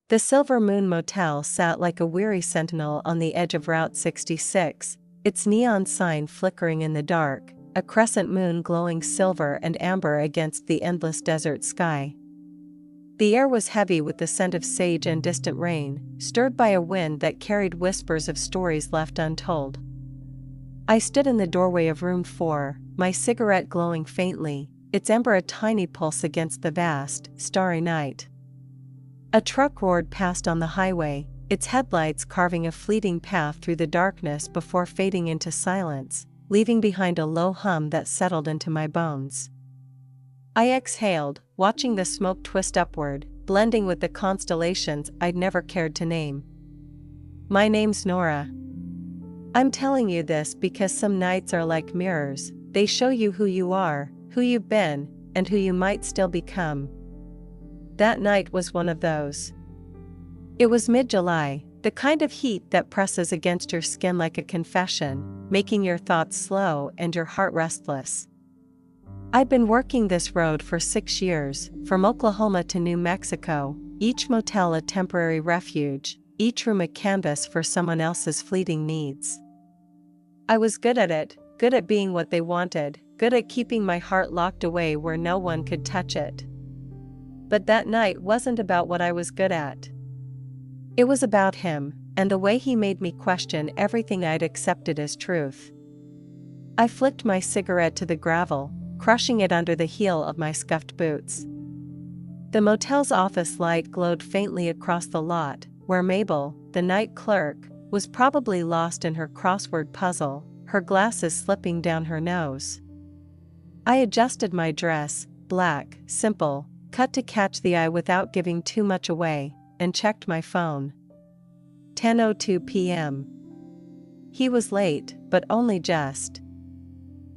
The Silver Moon Motel sat like a weary sentinel on the edge of Route 66, its neon sign flickering in the dark, a crescent moon glowing silver and amber against the endless desert sky. The air was heavy with the scent of sage and distant rain, stirred by a wind that carried whispers of stories left untold. I stood in the doorway of room 4, my cigarette glowing faintly, its ember a tiny pulse against the vast, starry night. A truck roared past on the highway, its headlights carving a fleeting path through the darkness before fading into silence, leaving behind a low hum that settled into my bones. I exhaled, watching the smoke twist upward, blending with the constellations I'd never cared to name. My name's Nora. I'm telling you this because some nights are like mirrors, they show you who you are, who you've been, and who you might still become. That night was one of those. It was mid-July, the kind of heat that presses against your skin like a confession, making your thoughts slow and your heart restless. I'd been working this road for 6 years, from Oklahoma to New Mexico, each motel a temporary refuge, each room a canvas for someone else's fleeting needs. I was good at it, good at being what they wanted, good at keeping my heart locked away where no one could touch it. But that night wasn't about what I was good at. It was about him, and the way he made me question everything I'd accepted as truth. I flicked my cigarette to the gravel, crushing it under the heel of my scuffed boots. The motel's office light glowed faintly across the lot, where Mabel, the night clerk, was probably lost in her crossword puzzle, her glasses slipping down her nose. I adjusted my dress, black, simple, cut to catch the eye without giving too much away, and checked my phone. 10:02 p.m. He was late, but only just.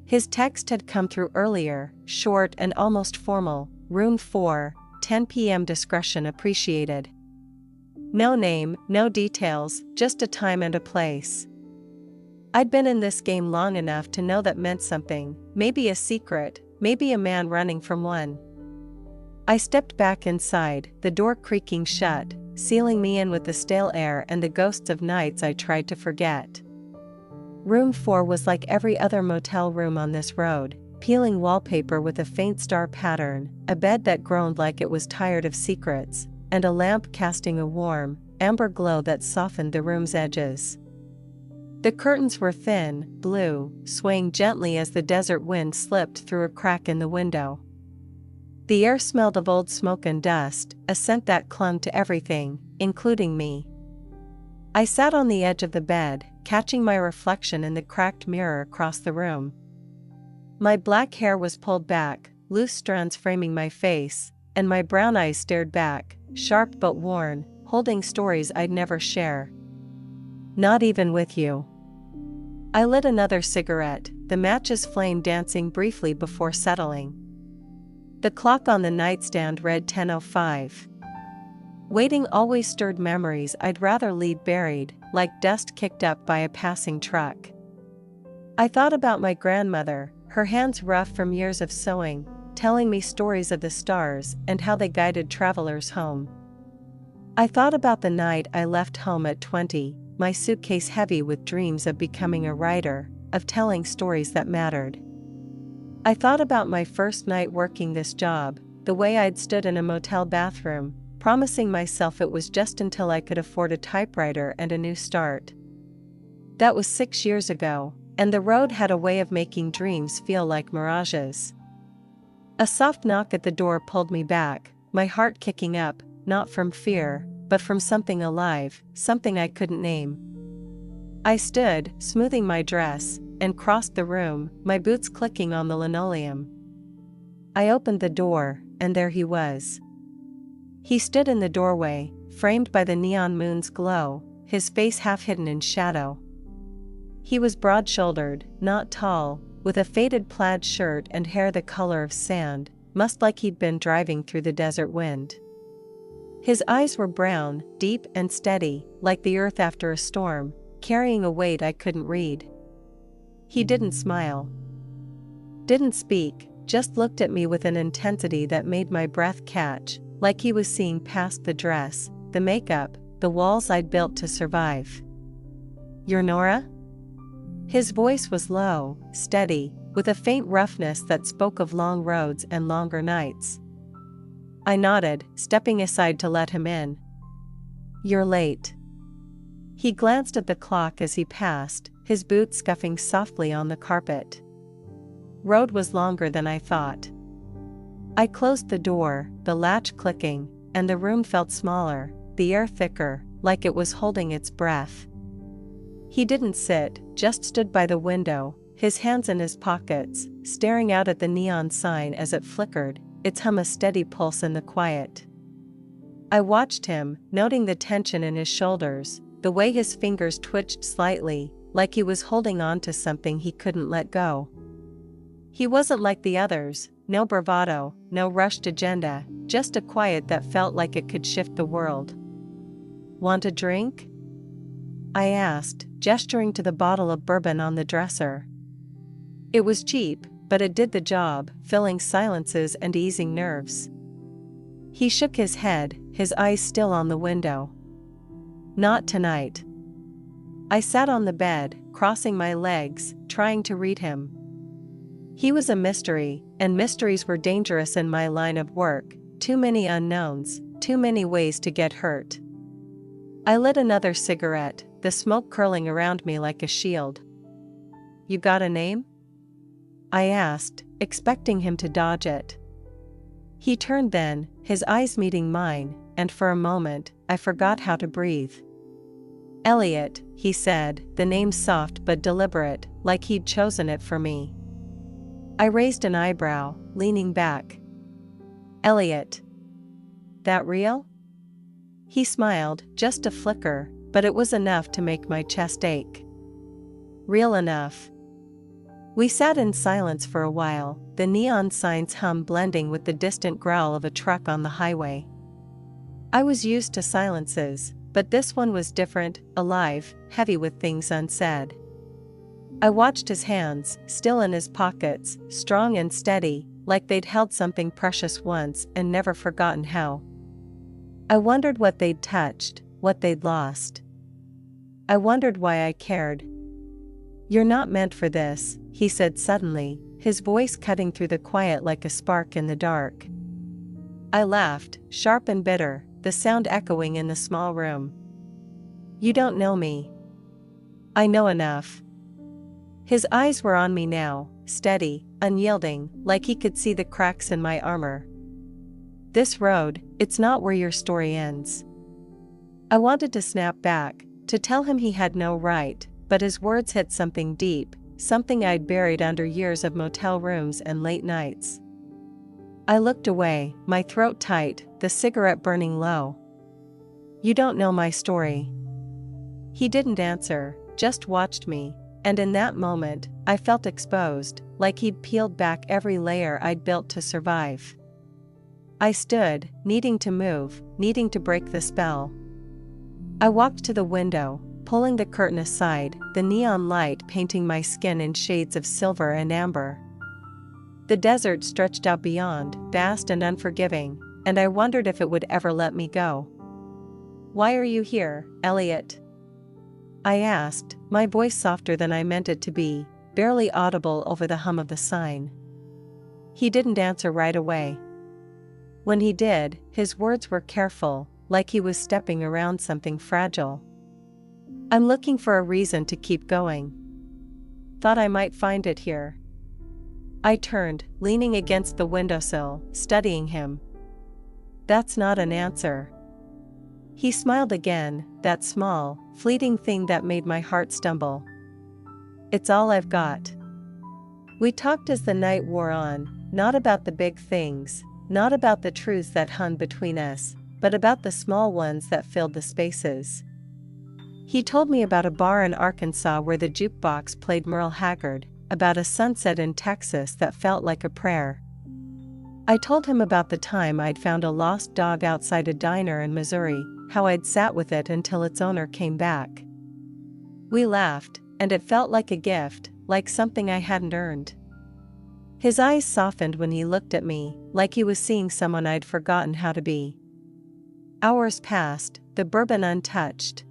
His text had come through earlier, short and almost formal, room 4, 10 p.m. discretion appreciated. No name, no details, just a time and a place. I'd been in this game long enough to know that meant something, maybe a secret, maybe a man running from one. I stepped back inside, the door creaking shut, sealing me in with the stale air and the ghosts of nights I tried to forget. Room 4 was like every other motel room on this road, peeling wallpaper with a faint star pattern, a bed that groaned like it was tired of secrets, and a lamp casting a warm, amber glow that softened the room's edges. The curtains were thin, blue, swaying gently as the desert wind slipped through a crack in the window. The air smelled of old smoke and dust, a scent that clung to everything, including me. I sat on the edge of the bed, catching my reflection in the cracked mirror across the room. My black hair was pulled back, loose strands framing my face, and my brown eyes stared back, sharp but worn, holding stories I'd never share. Not even with you. I lit another cigarette, the match's flame dancing briefly before settling. The clock on the nightstand read 10:05. Waiting always stirred memories I'd rather leave buried, like dust kicked up by a passing truck. I thought about my grandmother, her hands rough from years of sewing, telling me stories of the stars and how they guided travelers home. I thought about the night I left home at 20, my suitcase heavy with dreams of becoming a writer, of telling stories that mattered. I thought about my first night working this job, the way I'd stood in a motel bathroom, promising myself it was just until I could afford a typewriter and a new start. That was 6 years ago, and the road had a way of making dreams feel like mirages. A soft knock at the door pulled me back, my heart kicking up, not from fear, but from something alive, something I couldn't name. I stood, smoothing my dress, and crossed the room, my boots clicking on the linoleum. I opened the door, and there he was. He stood in the doorway, framed by the neon moon's glow, his face half hidden in shadow. He was broad-shouldered, not tall, with a faded plaid shirt and hair the color of sand, much like he'd been driving through the desert wind. His eyes were brown, deep and steady, like the earth after a storm, carrying a weight I couldn't read. He didn't smile. Didn't speak, just looked at me with an intensity that made my breath catch, like he was seeing past the dress, the makeup, the walls I'd built to survive. "You're Nora?" His voice was low, steady, with a faint roughness that spoke of long roads and longer nights. I nodded, stepping aside to let him in. "You're late." He glanced at the clock as he passed, his boots scuffing softly on the carpet. Road was longer than I thought. I closed the door, the latch clicking, and the room felt smaller, the air thicker, like it was holding its breath. He didn't sit, just stood by the window, his hands in his pockets, staring out at the neon sign as it flickered, its hum a steady pulse in the quiet. I watched him, noting the tension in his shoulders, the way his fingers twitched slightly, like he was holding on to something he couldn't let go. He wasn't like the others, no bravado, no rushed agenda, just a quiet that felt like it could shift the world. "Want a drink?" I asked, gesturing to the bottle of bourbon on the dresser. It was cheap, but it did the job, filling silences and easing nerves. He shook his head, his eyes still on the window. "Not tonight." I sat on the bed, crossing my legs, trying to read him. He was a mystery, and mysteries were dangerous in my line of work, too many unknowns, too many ways to get hurt. I lit another cigarette, the smoke curling around me like a shield. "You got a name?" I asked, expecting him to dodge it. He turned then, his eyes meeting mine, and for a moment, I forgot how to breathe. "Elliot," he said, the name soft but deliberate, like he'd chosen it for me. I raised an eyebrow, leaning back. "Elliot. That real?" He smiled, just a flicker, but it was enough to make my chest ache. "Real enough." We sat in silence for a while, the neon sign's hum blending with the distant growl of a truck on the highway. I was used to silences, but this one was different, alive, heavy with things unsaid. I watched his hands, still in his pockets, strong and steady, like they'd held something precious once and never forgotten how. I wondered what they'd touched, what they'd lost. I wondered why I cared. "You're not meant for this," he said suddenly, his voice cutting through the quiet like a spark in the dark. I laughed, sharp and bitter, the sound echoing in the small room. "You don't know me." "I know enough." His eyes were on me now, steady, unyielding, like he could see the cracks in my armor. "This road, it's not where your story ends." I wanted to snap back, to tell him he had no right, but his words hit something deep, something I'd buried under years of motel rooms and late nights. I looked away, my throat tight, the cigarette burning low. "You don't know my story." He didn't answer, just watched me, and in that moment, I felt exposed, like he'd peeled back every layer I'd built to survive. I stood, needing to move, needing to break the spell. I walked to the window, pulling the curtain aside, the neon light painting my skin in shades of silver and amber. The desert stretched out beyond, vast and unforgiving, and I wondered if it would ever let me go. "Why are you here, Elliot?" I asked, my voice softer than I meant it to be, barely audible over the hum of the sign. He didn't answer right away. When he did, his words were careful, like he was stepping around something fragile. "I'm looking for a reason to keep going. Thought I might find it here." I turned, leaning against the windowsill, studying him. "That's not an answer." He smiled again, that small, fleeting thing that made my heart stumble. "It's all I've got." We talked as the night wore on, not about the big things, not about the truths that hung between us, but about the small ones that filled the spaces. He told me about a bar in Arkansas where the jukebox played Merle Haggard, about a sunset in Texas that felt like a prayer. I told him about the time I'd found a lost dog outside a diner in Missouri, how I'd sat with it until its owner came back. We laughed, and it felt like a gift, like something I hadn't earned. His eyes softened when he looked at me, like he was seeing someone I'd forgotten how to be. Hours passed, the bourbon untouched.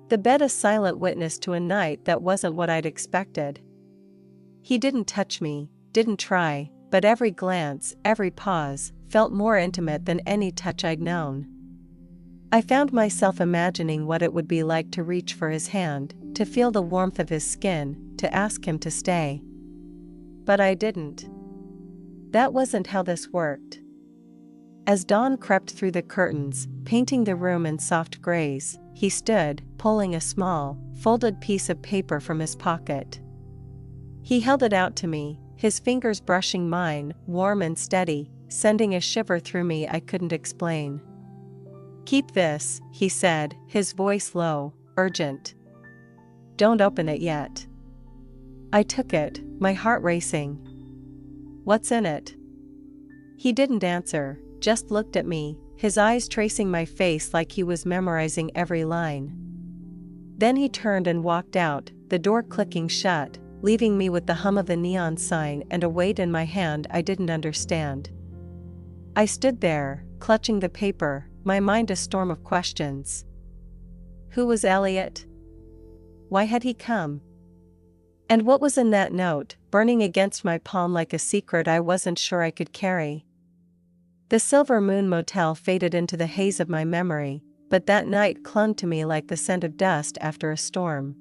The bed a silent witness to a night that wasn't what I'd expected. He didn't touch me, didn't try, but every glance, every pause, felt more intimate than any touch I'd known. I found myself imagining what it would be like to reach for his hand, to feel the warmth of his skin, to ask him to stay. But I didn't. That wasn't how this worked. As dawn crept through the curtains, painting the room in soft grays, he stood, pulling a small, folded piece of paper from his pocket. He held it out to me, his fingers brushing mine, warm and steady, sending a shiver through me I couldn't explain. "Keep this," he said, his voice low, urgent. "Don't open it yet." I took it, my heart racing. "What's in it?" He didn't answer, just looked at me, his eyes tracing my face like he was memorizing every line. Then he turned and walked out, the door clicking shut, leaving me with the hum of the neon sign and a weight in my hand I didn't understand. I stood there, clutching the paper, my mind a storm of questions. Who was Elliot? Why had he come? And what was in that note, burning against my palm like a secret I wasn't sure I could carry? The Silver Moon Motel faded into the haze of my memory, but that night clung to me like the scent of dust after a storm.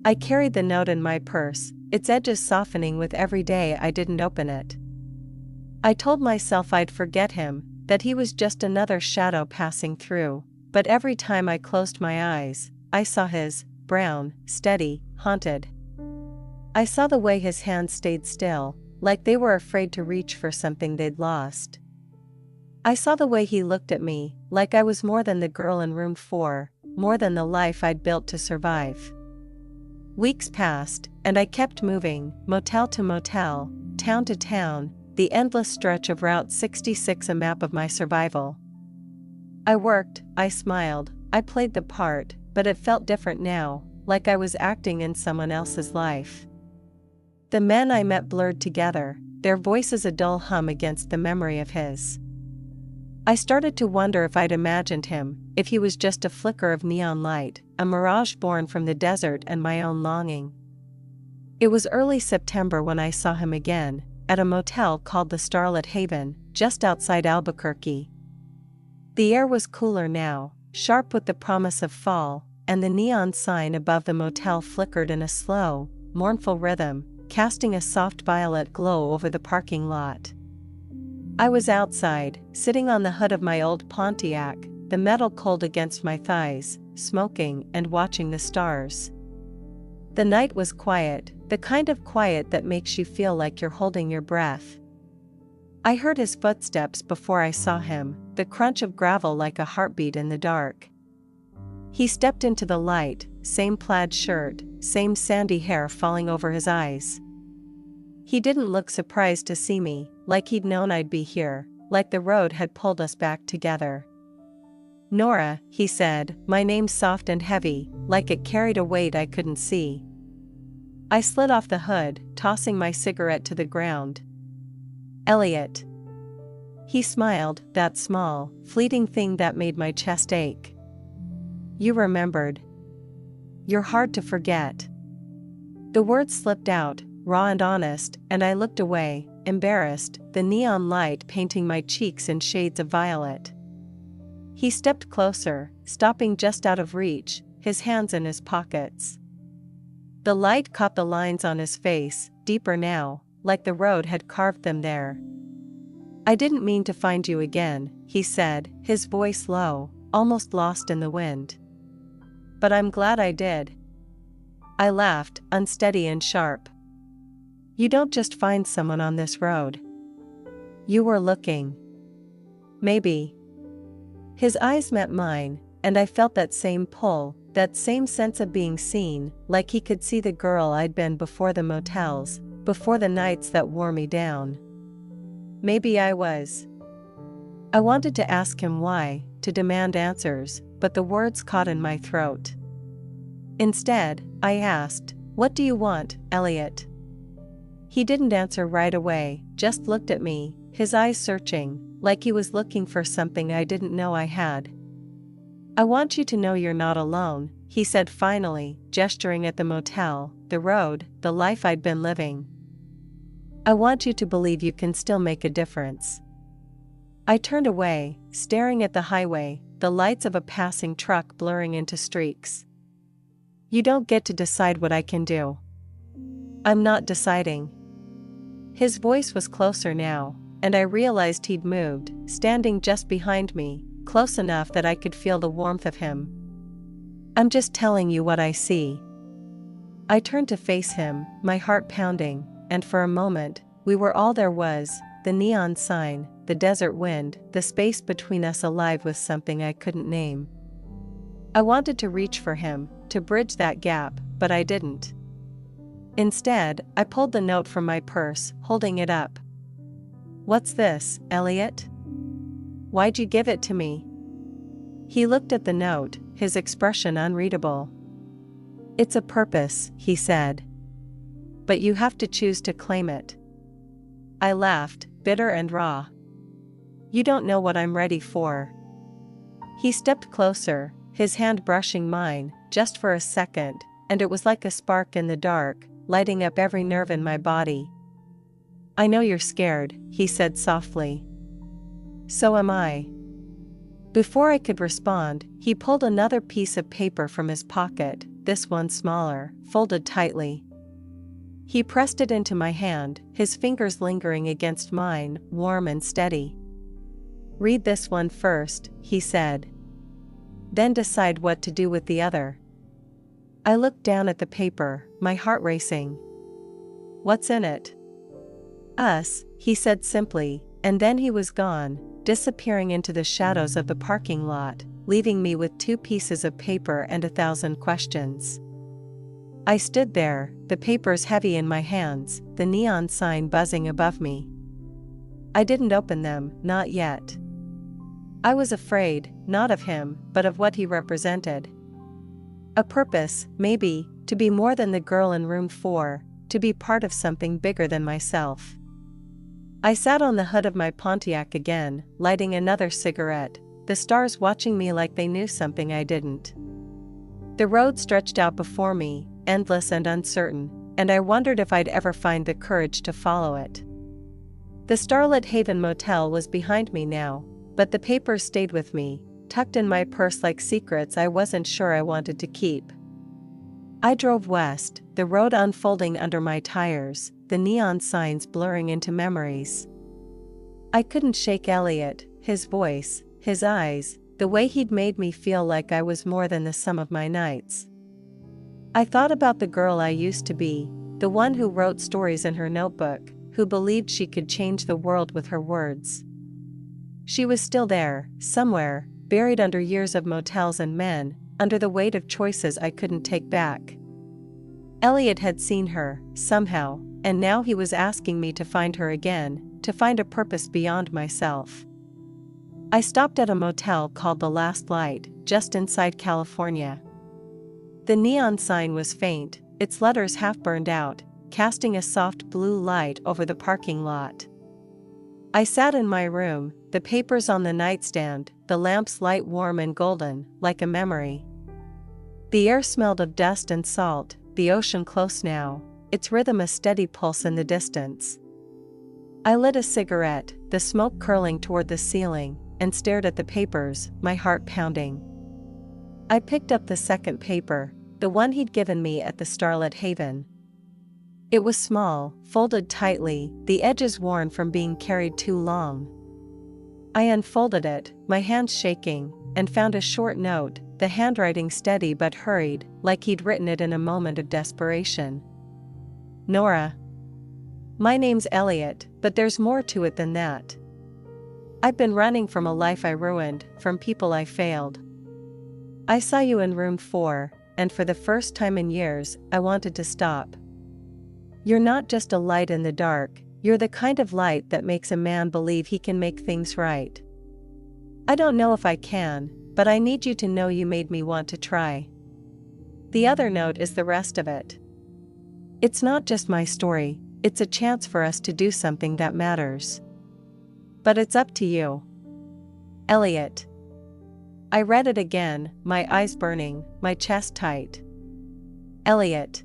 I carried the note in my purse, its edges softening with every day I didn't open it. I told myself I'd forget him, that he was just another shadow passing through, but every time I closed my eyes, I saw his, brown, steady, haunted. I saw the way his hands stayed still, like they were afraid to reach for something they'd lost. I saw the way he looked at me, like I was more than the girl in room 4, more than the life I'd built to survive. Weeks passed, and I kept moving, motel to motel, town to town, the endless stretch of Route 66 a map of my survival. I worked, I smiled, I played the part, but it felt different now, like I was acting in someone else's life. The men I met blurred together, their voices a dull hum against the memory of his. I started to wonder if I'd imagined him, if he was just a flicker of neon light, a mirage born from the desert and my own longing. It was early September when I saw him again, at a motel called the Starlit Haven, just outside Albuquerque. The air was cooler now, sharp with the promise of fall, and the neon sign above the motel flickered in a slow, mournful rhythm, casting a soft violet glow over the parking lot. I was outside, sitting on the hood of my old Pontiac, the metal cold against my thighs, smoking and watching the stars. The night was quiet, the kind of quiet that makes you feel like you're holding your breath. I heard his footsteps before I saw him, the crunch of gravel like a heartbeat in the dark. He stepped into the light, same plaid shirt, same sandy hair falling over his eyes. He didn't look surprised to see me, like he'd known I'd be here, like the road had pulled us back together. "Nora," he said, my name soft and heavy, like it carried a weight I couldn't see. I slid off the hood, tossing my cigarette to the ground. "Elliot." He smiled, that small, fleeting thing that made my chest ache. "You remembered. You're hard to forget." The words slipped out, raw and honest, and I looked away, embarrassed, the neon light painting my cheeks in shades of violet. He stepped closer, stopping just out of reach, his hands in his pockets. The light caught the lines on his face, deeper now, like the road had carved them there. "I didn't mean to find you again," he said, his voice low, almost lost in the wind. "But I'm glad I did." I laughed, unsteady and sharp. "You don't just find someone on this road. You were looking. Maybe." His eyes met mine, and I felt that same pull, that same sense of being seen, like he could see the girl I'd been before the motels, before the nights that wore me down. Maybe I was. I wanted to ask him why, to demand answers, but the words caught in my throat. Instead, I asked, "What do you want, Elliot?" He didn't answer right away, just looked at me, his eyes searching, like he was looking for something I didn't know I had. I want you to know you're not alone, he said finally, gesturing at the motel, the road, the life I'd been living. I want you to believe you can still make a difference. I turned away, staring at the highway, the lights of a passing truck blurring into streaks. You don't get to decide what I can do. I'm not deciding. His voice was closer now, and I realized he'd moved, standing just behind me, close enough that I could feel the warmth of him. I'm just telling you what I see. I turned to face him, my heart pounding, and for a moment, we were all there was, the neon sign, the desert wind, the space between us alive with something I couldn't name. I wanted to reach for him, to bridge that gap, but I didn't. Instead, I pulled the note from my purse, holding it up. What's this, Elliot? Why'd you give it to me? He looked at the note, his expression unreadable. It's a purpose, he said. But you have to choose to claim it. I laughed, bitter and raw. You don't know what I'm ready for. He stepped closer, his hand brushing mine, just for a second, and it was like a spark in the dark, lighting up every nerve in my body. I know you're scared, he said softly. So am I. Before I could respond, he pulled another piece of paper from his pocket, this one smaller, folded tightly. He pressed it into my hand, his fingers lingering against mine, warm and steady. Read this one first, he said. Then decide what to do with the other. I looked down at the paper, my heart racing. What's in it? Us, he said simply, and then he was gone, disappearing into the shadows of the parking lot, leaving me with 2 pieces of paper and 1,000 questions. I stood there, the papers heavy in my hands, the neon sign buzzing above me. I didn't open them, not yet. I was afraid, not of him, but of what he represented. A purpose, maybe, to be more than the girl in room 4, to be part of something bigger than myself. I sat on the hood of my Pontiac again, lighting another cigarette, the stars watching me like they knew something I didn't. The road stretched out before me, endless and uncertain, and I wondered if I'd ever find the courage to follow it. The starlit Haven Motel was behind me now, but the papers stayed with me, tucked in my purse like secrets I wasn't sure I wanted to keep. I drove west, the road unfolding under my tires, the neon signs blurring into memories. I couldn't shake Elliot, his voice, his eyes, the way he'd made me feel like I was more than the sum of my nights. I thought about the girl I used to be, the one who wrote stories in her notebook, who believed she could change the world with her words. She was still there, somewhere, buried under years of motels and men, under the weight of choices I couldn't take back. Elliot had seen her, somehow, and now he was asking me to find her again, to find a purpose beyond myself. I stopped at a motel called The Last Light, just inside California. The neon sign was faint, its letters half burned out, casting a soft blue light over the parking lot. I sat in my room, the papers on the nightstand, the lamp's light warm and golden, like a memory. The air smelled of dust and salt, the ocean close now, its rhythm a steady pulse in the distance. I lit a cigarette, the smoke curling toward the ceiling, and stared at the papers, my heart pounding. I picked up the second paper, the one he'd given me at the starlit Haven. It was small, folded tightly, the edges worn from being carried too long. I unfolded it, my hands shaking, and found a short note, the handwriting steady but hurried, like he'd written it in a moment of desperation. Nora. My name's Elliot, but there's more to it than that. I've been running from a life I ruined, from people I failed. I saw you in room 4, and for the first time in years, I wanted to stop. You're not just a light in the dark, you're the kind of light that makes a man believe he can make things right. I don't know if I can, but I need you to know you made me want to try. The other note is the rest of it. It's not just my story, it's a chance for us to do something that matters. But it's up to you. Elliot. I read it again, my eyes burning, my chest tight. Elliot.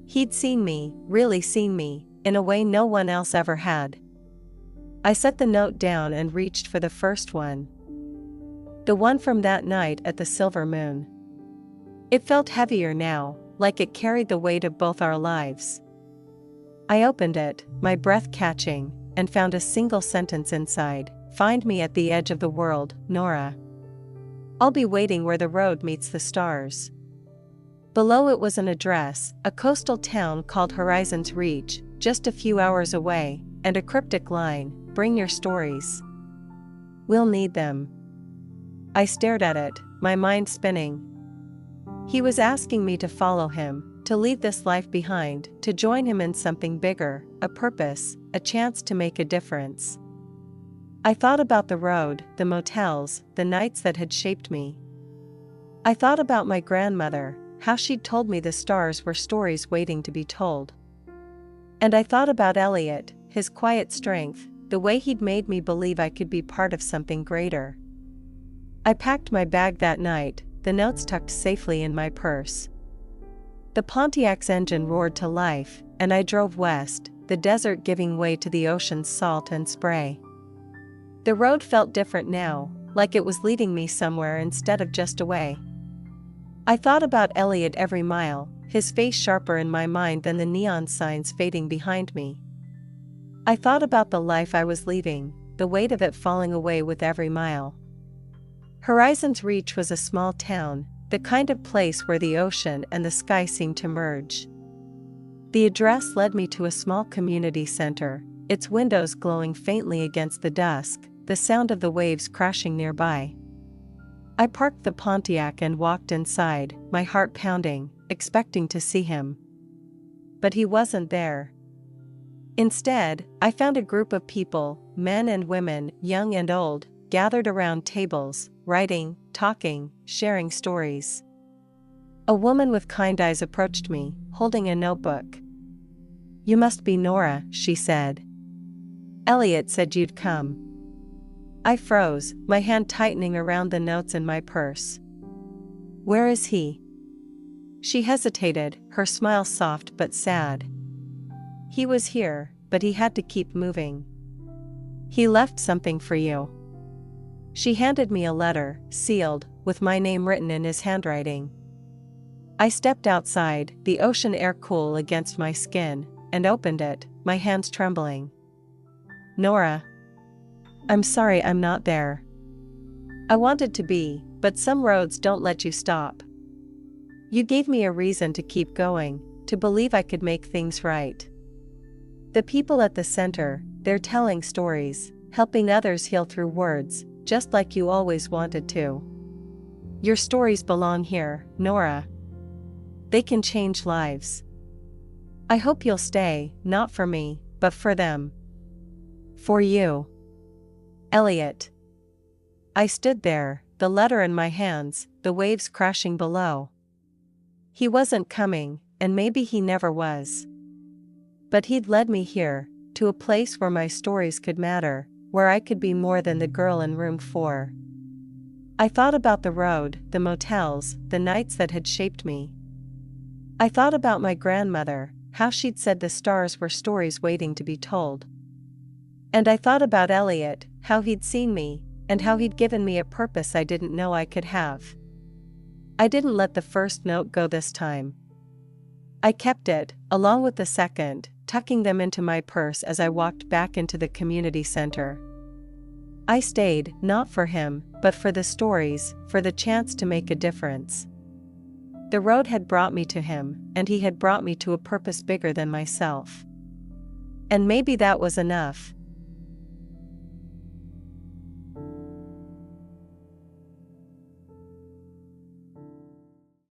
He'd seen me, really seen me, in a way no one else ever had. I set the note down and reached for the first one. The one from that night at the Silver Moon. It felt heavier now, like it carried the weight of both our lives. I opened it, my breath catching, and found a single sentence inside. Find me at the edge of the world, Nora. I'll be waiting where the road meets the stars. Below it was an address, a coastal town called Horizon's Reach, just a few hours away, and a cryptic line, bring your stories. We'll need them. I stared at it, my mind spinning. He was asking me to follow him, to leave this life behind, to join him in something bigger, a purpose, a chance to make a difference. I thought about the road, the motels, the nights that had shaped me. I thought about my grandmother, how she'd told me the stars were stories waiting to be told. And I thought about Elliot, his quiet strength, the way he'd made me believe I could be part of something greater. I packed my bag that night, the notes tucked safely in my purse. The Pontiac's engine roared to life, and I drove west, the desert giving way to the ocean's salt and spray. The road felt different now, like it was leading me somewhere instead of just away. I thought about Elliot every mile, his face sharper in my mind than the neon signs fading behind me. I thought about the life I was leaving, the weight of it falling away with every mile. Horizon's Reach was a small town, the kind of place where the ocean and the sky seemed to merge. The address led me to a small community center, its windows glowing faintly against the dusk, the sound of the waves crashing nearby. I parked the Pontiac and walked inside, my heart pounding, expecting to see him. But he wasn't there. Instead, I found a group of people, men and women, young and old, gathered around tables, writing, talking, sharing stories. A woman with kind eyes approached me, holding a notebook. "You must be Nora," she said. "Elliot said you'd come." I froze, my hand tightening around the notes in my purse. "Where is he?" She hesitated, her smile soft but sad. "He was here, but he had to keep moving. He left something for you." She handed me a letter, sealed, with my name written in his handwriting. I stepped outside, the ocean air cool against my skin, and opened it, my hands trembling. "Nora. I'm sorry I'm not there. I wanted to be, but some roads don't let you stop. You gave me a reason to keep going, to believe I could make things right." The people at the center, they're telling stories, helping others heal through words, just like you always wanted to. Your stories belong here, Nora. They can change lives. I hope you'll stay, not for me, but for them. For you. Elliot. I stood there, the letter in my hands, the waves crashing below. He wasn't coming, and maybe he never was. But he'd led me here, to a place where my stories could matter, where I could be more than the girl in room 4. I thought about the road, the motels, the nights that had shaped me. I thought about my grandmother, how she'd said the stars were stories waiting to be told. And I thought about Elliot, how he'd seen me, and how he'd given me a purpose I didn't know I could have. I didn't let the first note go this time. I kept it, along with the second, tucking them into my purse as I walked back into the community center. I stayed, not for him, but for the stories, for the chance to make a difference. The road had brought me to him, and he had brought me to a purpose bigger than myself. And maybe that was enough,